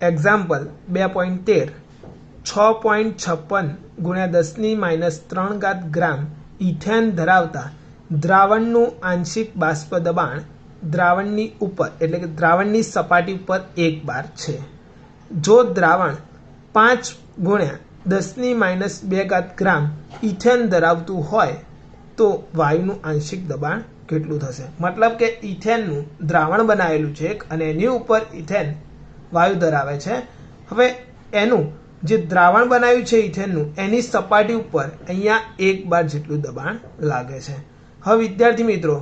Example 2.13 6.56 ગુણ્યા 10⁻³ ગ્રામ ethane ધરાવતા દ્રાવણનું આંશિક બાષ્પ દબાણ દ્રાવણની ઉપર એટલે કે દ્રાવણની સપાટી ઉપર 1 બાર છે. જો દ્રાવણ 5 ગુણ્યા 10⁻² ગ્રામ ઇથેન ધરાવતું હોય તો વાયુનું આંશિક દબાણ કેટલું થશે? મતલબ કે ઇથેનનું દ્રાવણ બનાવેલું છે અને એની ઉપર ઇથેન વાયુ ધરાવે છે. હવે એનું જે દ્રાવણ બનાવ્યું છે ઇથેનનું એની સપાટી ઉપર અહીંયા 1 બાર જેટલું દબાણ લાગે છે. હવે વિદ્યાર્થી મિત્રો,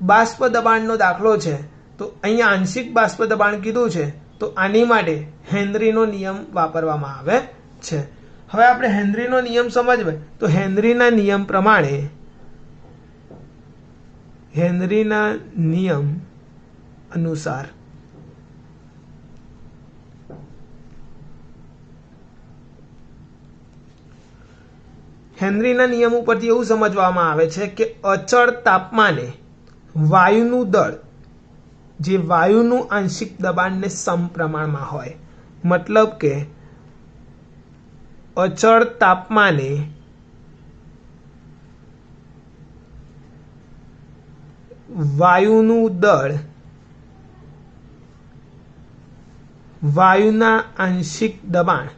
બાષ્પ દબાણનો દાખલો છે તો અહીંયા આંશિક બાષ્પ દબાણ કીધું છે તો આની માટે હેનરીનો નિયમ વાપરવામાં આવે છે. હવે આપણે હેનરીનો નિયમ સમજવા તો હેનરીના નિયમ પ્રમાણે હેનરીના નિયમ અનુસાર હેનરીના નિયમ ઉપરથી એવું સમજવામાં આવે છે કે અચળ તાપમાને વાયુનું દળ જે વાયુનું આંશિક દબાણને સમપ્રમાણમાં હોય. મતલબ કે અચળ તાપમાને વાયુનું દળ વાયુના આંશિક દબાણ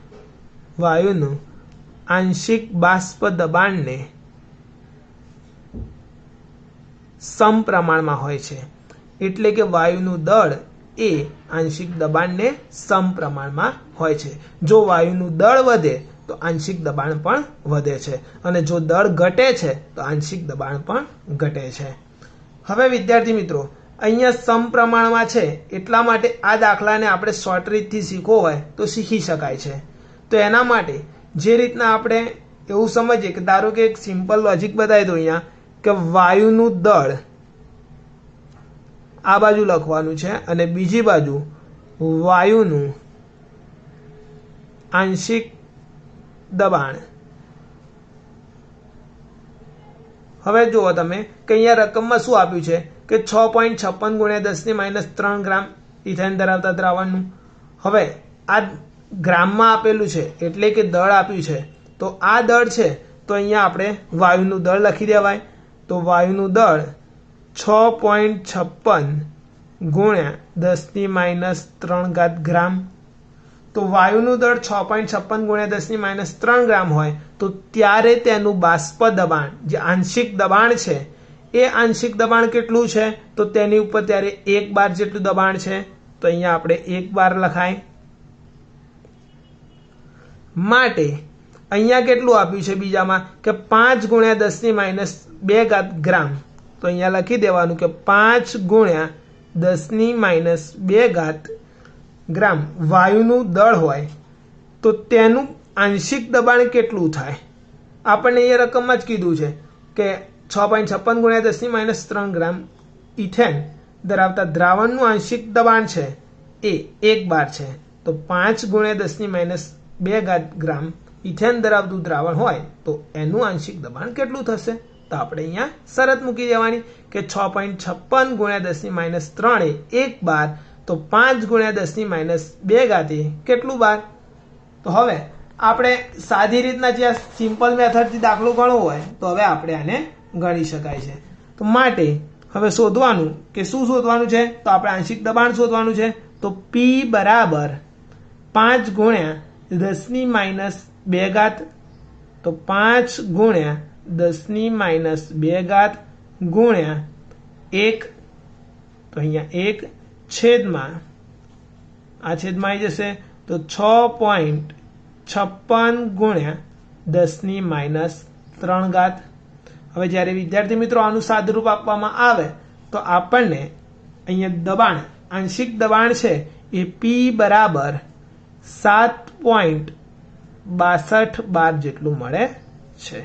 વાયુનું આંશિક બાષ્પ દબાણને સમપ્રમાણમાં હોય છે. એટલે કે વાયુનું દળ એ આંશિક દબાણને સમપ્રમાણમાં હોય છે. જો વાયુનું દળ વધે તો આંશિક દબાણ પણ વધે છે અને જો દળ ઘટે છે તો આંશિક દબાણ પણ ઘટે છે. હવે વિદ્યાર્થી મિત્રો, અહીંયા સમપ્રમાણમાં છે એટલા માટે આ દાખલાને આપણે શોર્ટ રીતથી શીખવો હોય તો શીખી શકાય છે. તો એના માટે જે રીતના આપણે એવું સમજીએ કે ધારો કે એક સિમ્પલ લોજિક બતાવી દો અહીંયા કે વાયુનું દળ આ બાજુ લખવાનું છે અને બીજી બાજુ વાયુનું આંશિક દબાણ. હવે જુઓ તમે કે અહીંયા રકમમાં શું આપ્યું છે કે 6.56 ગુણ્યા 10⁻³ ગ્રામ ઇથેન ધરાવતા દ્રાવણનું. હવે આ ગ્રામમાં આપેલું છે એટલે કે દળ આપ્યું છે તો આ દળ છે તો અહીંયા આપણે વાયુનું દળ લખી દેવાય. તો વાયુનું દળ 6.56 ગુણ્યા 10⁻³ ગ્રામ. તો વાયુનું દળ 6.56 ગુણ્યા 10⁻³ ગ્રામ હોય તો ત્યારે તેનું બાષ્પ દબાણ જે આંશિક દબાણ છે એ આંશિક દબાણ કેટલું છે તો તેની ઉપર ત્યારે 1 બાર જેટલું દબાણ છે. તો અહીંયા આપણે 1 બાર લખાય. માટે અહીંયા કેટલું આપ્યું છે બીજામાં કે 5 ગુણ્યા 10⁻² ગ્રામ. તો અહીંયા લખી દેવાનું કે 5 ગુણ્યા 10⁻² ગ્રામ વાયુનું દળ હોય તો તેનું આંશિક દબાણ કેટલું થાય? આપણને એ રકમમાં જ કીધું છે કે 6.56 ગુણ્યા 10⁻³ ગ્રામ ઇથેન ધરાવતા દ્રાવણનું આંશિક દબાણ છે એ 1 બાર છે. તો 5 ગુણ્યા 10⁻² ગ્રામ ઇથેન ધરાવતું દ્રાવણ હોય તો એનું આંશિક દબાણ કેટલું થશે? તો આપણે અહીંયા શરત મૂકી દેવાની કે 6.56 ગુણ્યા 10⁻³ એ 1 બાર તો 5 ગુણ્યા 10⁻² કેટલું બાર? તો હવે આપણે સાદી રીતના જે સિમ્પલ મેથડથી દાખલો ગણવો હોય તો હવે આપણે આને ગણી શકાય છે. તો માટે હવે શોધવાનું કે શું શોધવાનું છે તો આપણે આંશિક દબાણ શોધવાનું છે. તો P બરાબર 5 ગુણ્યા 10⁻² તો 5 ગુણ્યા 10⁻² ગુણ્યા 1 તો અહીંયા 1 છેદમાં આ છેદમાં આવી જશે તો 6.56 ગુણ્યા 10⁻³. હવે જ્યારે વિદ્યાર્થી મિત્રો આનું સાદુરૂપ આપવામાં આવે તો આપણને અહીંયા દબાણ આંશિક દબાણ છે એ P બરાબર 7.62 બાર જેટલું મળે છે.